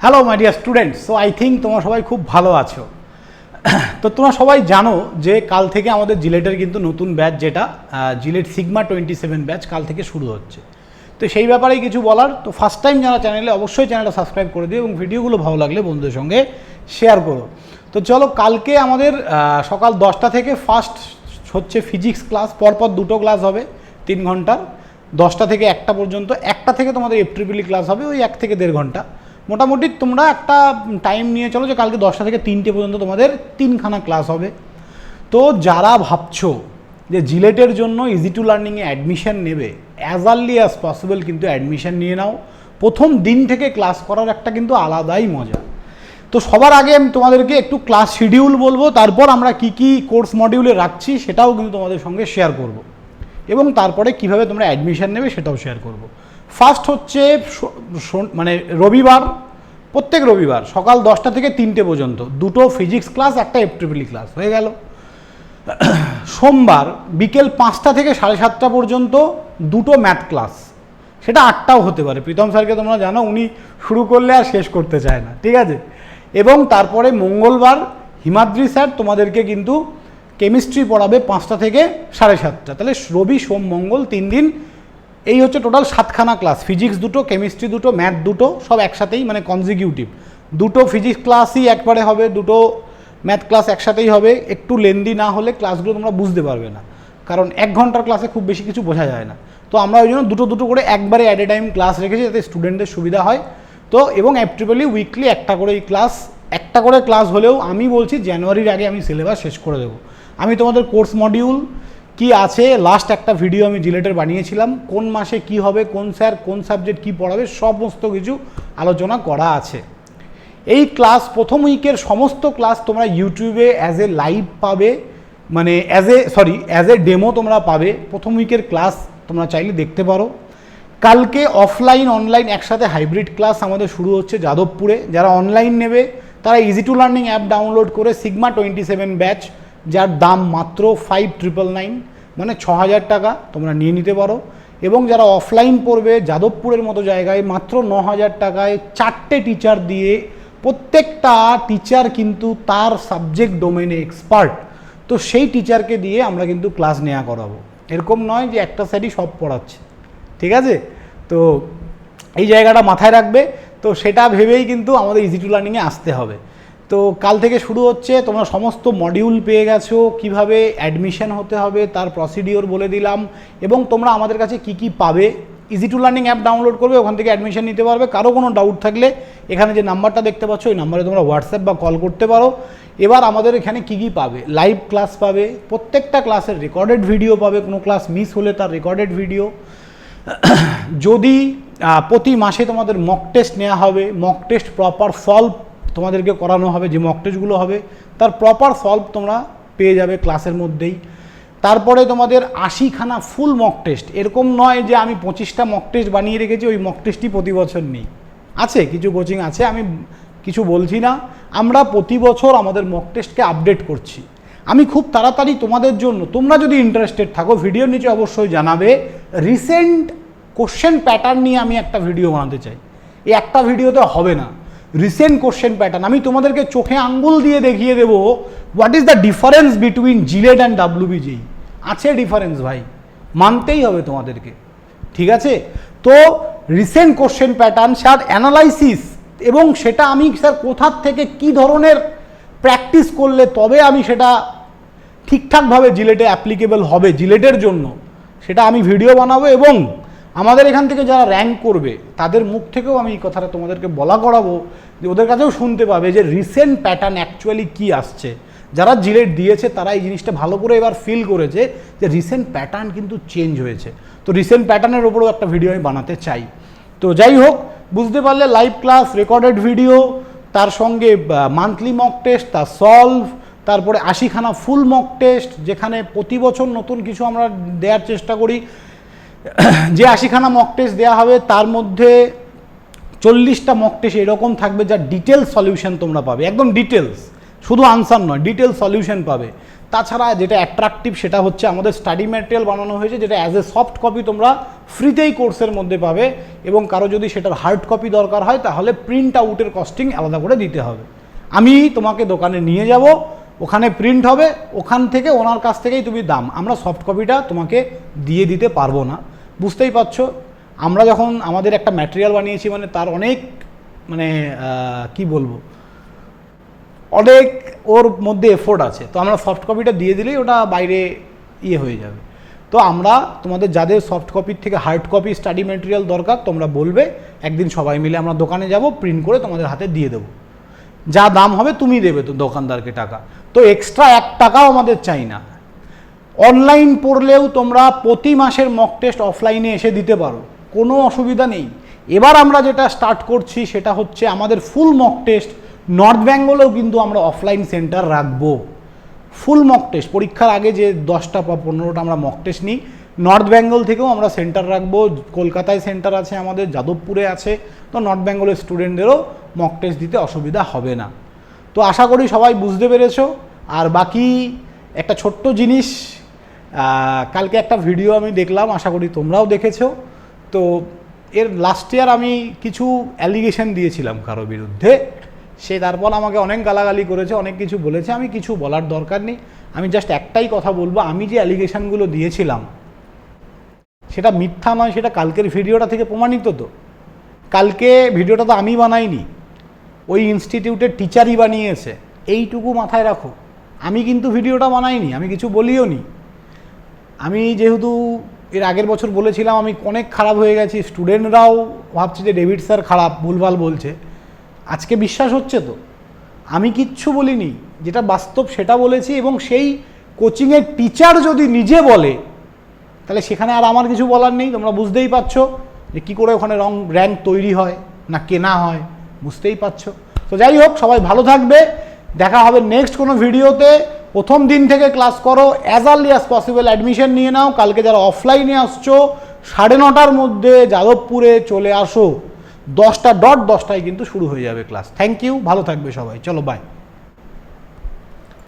Hello my dear students, so I think তোমরা সবাই খুব ভালো আছো। তো তোমরা সবাই জানো যে কাল থেকে আমাদের জিলেটের কিন্তু নতুন ব্যাচ, যেটা জিলেট সিগমা 27 ব্যাচ কাল থেকে শুরু হচ্ছে। তো সেই ব্যাপারেই কিছু বলার। তো ফার্স্ট টাইম যারা চ্যানেলে, অবশ্যই চ্যানেলটা সাবস্ক্রাইব করে দিও এবং ভিডিওগুলো ভালো লাগলে বন্ধুদের সঙ্গে শেয়ার করো। তো চলো, কালকে আমাদের সকাল 10টা থেকে ফার্স্ট হচ্ছে ফিজিক্স ক্লাস, পরপর দুটো ক্লাস হবে 3 ঘন্টার, 10টা থেকে 1টা পর্যন্ত। 1টা থেকে তোমাদের FEEE ক্লাস হবে, ওই 1 থেকে 1.5 ঘন্টা। মোটামুটি তোমরা একটা টাইম নিয়ে চলো যে কালকে 10টা থেকে 3টে পর্যন্ত তোমাদের 3খানা ক্লাস হবে। তো যারা ভাবছো যে জিলেটের জন্য ইজি টু লার্নিংয়ে অ্যাডমিশন নেবে, অ্যাজ আর্লি অ্যাজ পসিবল কিন্তু অ্যাডমিশন নিয়ে নাও। প্রথম দিন থেকে ক্লাস করার একটা কিন্তু আলাদাই মজা। তো সবার আগে আমি তোমাদেরকে একটু ক্লাস শিডিউল বলবো, তারপর আমরা কি কি কোর্স মডিউলে রাখছি সেটাও কিন্তু তোমাদের সঙ্গে শেয়ার করব, এবং তারপরে কিভাবে তোমরা অ্যাডমিশন নেবে সেটাও শেয়ার করব। ফার্স্ট হচ্ছে মানে রবিবার, প্রত্যেক রবিবার সকাল 10টা থেকে 3টে পর্যন্ত দুটো ফিজিক্স ক্লাস, একটা FEEE ক্লাস হয়ে গেল। সোমবার বিকেল 5টা থেকে 7:30 পর্যন্ত দুটো ম্যাথ ক্লাস, সেটা 8টাও হতে পারে। প্রীতম স্যারকে তোমরা জানো, উনি শুরু করলে আর শেষ করতে চায় না, ঠিক আছে। এবং তারপরে মঙ্গলবার হিমাদ্রি স্যার তোমাদেরকে কিন্তু কেমিস্ট্রি পড়াবে 5টা থেকে 7:30। তাহলে রবি সোম মঙ্গল 3 দিন, এই হচ্ছে টোটাল 7খানা ক্লাস। ফিজিক্স দুটো, কেমিস্ট্রি দুটো, ম্যাথ দুটো, সব একসাথেই, মানে কনজিকিউটিভ। দুটো ফিজিক্স ক্লাসই একবারে হবে, দুটো ম্যাথ ক্লাস একসাথেই হবে। একটু লেন্দি না হলে ক্লাসগুলো তোমরা বুঝতে পারবে না, কারণ 1 ঘন্টার ক্লাসে খুব বেশি কিছু বোঝা যায় না। তো আমরা ওই জন্য দুটো দুটো করে একবারে অ্যাট এ টাইম ক্লাস রেখেছি, যাতে স্টুডেন্টদের সুবিধা হয়। তো এবং FEEE উইকলি একটা করে ক্লাস, একটা করে ক্লাস হলেও আমি বলছি জানুয়ারির আগে আমি সিলেবাস শেষ করে দেবো। আমি তোমাদের কোর্স মডিউল কি আছে, লাস্ট একটা ভিডিও আমি জিলেটের বানিয়েছিলাম, কোন মাসে কি হবে, কোন স্যার কোন সাবজেক্ট কি পড়াবে, সমস্ত কিছু আলোচনা করা আছে। এই ক্লাস প্রথম উইকের সমস্ত ক্লাস তোমরা ইউটিউবে অ্যাজ এ লাইভ পাবে, মানে অ্যাজ এ ডেমো তোমরা পাবে। প্রথম উইকের ক্লাস তোমরা চাইলে দেখতে পারো। কালকে অফলাইন অনলাইন একসাথে হাইব্রিড ক্লাস আমাদের শুরু হচ্ছে যাদবপুরে। যারা অনলাইন নেবে তারা easy to learning app download করে সিগমা 27 ব্যাচ, যার দাম মাত্র 5999, মানে 6000 টাকা, তোমরা নিয়ে নিতে পারো। এবং যারা অফলাইন পড়বে যাদবপুরের মতো জায়গায় মাত্র 9000 টাকায় 4টে টিচার দিয়ে, প্রত্যেকটা টিচার কিন্তু তার সাবজেক্ট ডোমেনে এক্সপার্ট। তো সেই টিচারকে দিয়ে আমরা কিন্তু ক্লাস নেওয়া করাবো, এরকম নয় যে একটা স্যারই সব পড়াচ্ছে, ঠিক আছে। তো এই জায়গাটা মাথায় রাখবে। তো সেটা ভেবেই কিন্তু আমাদের ইজি টু লার্নিংয়ে আসতে হবে। তো কাল থেকে শুরু হচ্ছে, তোমরা সমস্ত মডিউল পেয়ে গেছো, কিভাবে অ্যাডমিশন হতে হবে তার প্রসিডিওর বলে দিলাম, এবং তোমরা আমাদের কাছে কি কি পাবে। Easy to learning app download করবে, ওখান থেকে অ্যাডমিশন নিতে পারবে। কারো কোনো ডাউট থাকলে এখানে যে নাম্বারটা দেখতে পাচ্ছ, এই নাম্বারে তোমরা হোয়াটসঅ্যাপ বা কল করতে পারো। এবার আমাদের এখানে কি কি পাবে, লাইভ ক্লাস পাবে, প্রত্যেকটা ক্লাসের রেকর্ডেড ভিডিও পাবে, কোনো ক্লাস মিস হলে তার রেকর্ডেড ভিডিও। যদি প্রতি মাসে তোমাদের মক টেস্ট নেওয়া হবে, মক টেস্ট প্রপার সলভ তোমাদেরকে করানো হবে, যে মক টেস্টগুলো হবে তার প্রপার সলভ তোমরা পেয়ে যাবে ক্লাসের মধ্যেই। তারপরে তোমাদের 80খানা ফুল মক টেস্ট, এরকম নয় যে আমি 25টা মক টেস্ট বানিয়ে রেখেছি, ওই মক টেস্টই প্রতি বছর নেই। আছে কিছু কোচিং আছে, আমি কিছু বলছি না, আমরা প্রতি বছর আমাদের মক টেস্টকে আপডেট করছি। আমি খুব তাড়াতাড়ি তোমাদের জন্য, তোমরা যদি ইন্টারেস্টেড থাকো, ভিডিওর নিচে অবশ্যই জানাবে, রিসেন্ট কোশ্চেন প্যাটার্ন নিয়ে আমি একটা ভিডিও বানাতে চাই। এই একটা ভিডিওতে হবে না, রিসেন্ট কোশ্চেন প্যাটার্ন আমি তোমাদেরকে চোখে আঙ্গুল দিয়ে দেখিয়ে দেবো what is the difference between JELET and WBJEE। আছে ডিফারেন্স ভাই, মানতেই হবে তোমাদেরকে, ঠিক আছে। তো recent question pattern, sir analysis, এবং সেটা আমি স্যার কোথার থেকে কি ধরনের প্র্যাকটিস করলে তবে আমি সেটা ঠিকঠাকভাবে জিলেটে অ্যাপ্লিকেবল হবে জিলেটের জন্য, সেটা আমি ভিডিও বানাবো। এবং আমাদের এখান থেকে যারা র্যাঙ্ক করবে তাদের মুখ থেকেও আমি এই কথাটা তোমাদেরকে বলা করাবো, যে ওদের কাছেও শুনতে পাবে যে রিসেন্ট প্যাটার্ন অ্যাকচুয়ালি কী আসছে। যারা জিলেট দিয়েছে তারা এই জিনিসটা ভালো করে এবার ফিল করেছে যে রিসেন্ট প্যাটার্ন কিন্তু চেঞ্জ হয়েছে। তো রিসেন্ট প্যাটার্নের ওপরেও একটা ভিডিও আমি বানাতে চাই। তো যাই হোক, বুঝতে পারলে লাইভ ক্লাস, রেকর্ডেড ভিডিও, তার সঙ্গে মান্থলি মক টেস্ট, তার সলভ, তারপরে 80খানা ফুল মক টেস্ট, যেখানে প্রতি বছর নতুন কিছু আমরা দেওয়ার চেষ্টা করি। যে 80খানা মক টেস্ট দেওয়া হবে তার মধ্যে 40টা মক টেস্ট এরকম থাকবে যার ডিটেলস সলিউশন তোমরা পাবে, একদম ডিটেলস, শুধু আনসার নয়, ডিটেলস সলিউশন পাবে। তাছাড়া যেটা অ্যাট্রাকটিভ সেটা হচ্ছে আমাদের স্টাডি ম্যাটেরিয়াল বানানো হয়েছে, যেটা অ্যাজ এ সফট কপি তোমরা ফ্রিতেই কোর্সের মধ্যে পাবে, এবং কারো যদি সেটার হার্ড কপি দরকার হয় তাহলে প্রিন্ট আউটের কস্টিং আলাদা করে দিতে হবে। আমি তোমাকে দোকানে নিয়ে যাব, ওখানে প্রিন্ট হবে, ওখান থেকে ওনার কাছ থেকেই তুমি দাম, আমরা সফট কপিটা তোমাকে দিয়ে দিতে পারবো না। বুঝতেই পারছো, আমরা যখন আমাদের একটা ম্যাটেরিয়াল বানিয়েছি মানে তার অনেক মানে কি বলবো, অনেক ওর মধ্যে এফোর্ট আছে, তো আমরা সফট কপিটা দিয়ে দিলেই ওটা বাইরে ইয়ে হয়ে যাবে। তো আমরা তোমাদের যাদের সফট কপির থেকে হার্ড কপি স্টাডি ম্যাটেরিয়াল দরকার তোমরা বলবে, একদিন সবাই মিলে আমরা দোকানে যাব, প্রিন্ট করে তোমাদের হাতে দিয়ে দেবো, যা দাম হবে তুমি দেবে তো দোকানদারকে টাকা, তো এক্সট্রা 1 টাকাও আমাদের চাই না। অনলাইন পড়লেও তোমরা প্রতি মাসের মক টেস্ট অফলাইনে এসে দিতে পারো, কোনো অসুবিধা নেই। এবার আমরা যেটা স্টার্ট করছি সেটা হচ্ছে আমাদের ফুল মক টেস্ট নর্থ বেঙ্গলেও কিন্তু আমরা অফলাইন সেন্টার রাখবো। ফুল মক টেস্ট পরীক্ষার আগে যে 10টা বা 15টা আমরা মক টেস্ট নিই, নর্থ বেঙ্গল থেকেও আমরা সেন্টার রাখবো। কলকাতায় সেন্টার আছে আমাদের, যাদবপুরে আছে, তো নর্থ বেঙ্গলের স্টুডেন্টদেরও মক টেস্ট দিতে অসুবিধা হবে না। তো আশা করি সবাই বুঝতে পেরেছো। আর বাকি একটা ছোট্ট জিনিস, কালকে একটা ভিডিও আমি দেখলাম, আশা করি তোমরাও দেখেছো। তো এর লাস্ট ইয়ার আমি কিছু অ্যালিগেশন দিয়েছিলাম কারো বিরুদ্ধে, সে তারপর আমাকে অনেক গালাগালি করেছে, অনেক কিছু বলেছে, আমি কিছু বলার দরকার নেই। আমি জাস্ট একটাই কথা বলবো, আমি যে অ্যালিগেশনগুলো দিয়েছিলাম সেটা মিথ্যা নয়, সেটা কালকের ভিডিওটা থেকে প্রমাণিত। তো কালকে ভিডিওটা তো আমি বানাইনি, ওই ইনস্টিটিউটের টিচারই বানিয়েছে, এইটুকু মাথায় রাখো। আমি কিন্তু ভিডিওটা বানাইনি, আমি কিছু বলিও নি। আমি যেহেতু এর আগের বছর বলেছিলাম আমি অনেক খারাপ হয়ে গেছি, স্টুডেন্টরাও ভাবছে যে ডেভিড স্যার খারাপ, ভুলভাল বলছে, আজকে বিশ্বাস হচ্ছে তো। আমি কিচ্ছু বলিনি, যেটা বাস্তব সেটা বলেছি, এবং সেই কোচিংয়ের টিচার যদি নিজে বলে তাহলে সেখানে আর আমার কিছু বলার নেই। তোমরা বুঝতেই পারছো যে কী করে ওখানে র্যাঙ্ক তৈরি হয় না কেনা হয়, বুঝতেই পারছো। তো যাই হোক, সবাই ভালো থাকবে, দেখা হবে নেক্সট কোনো ভিডিওতে। প্রথম দিন থেকে ক্লাস করো, as early as possible admission নিয়ে নাও। কালকে যারা অফলাইনে আসছো 9:30টার মধ্যে যাদবপুরে চলে আসো, 10টা.10টায় কিন্তু শুরু হয়ে যাবে ক্লাস। থ্যাংক ইউ, ভালো থাকবে সবাই, চলো বাই।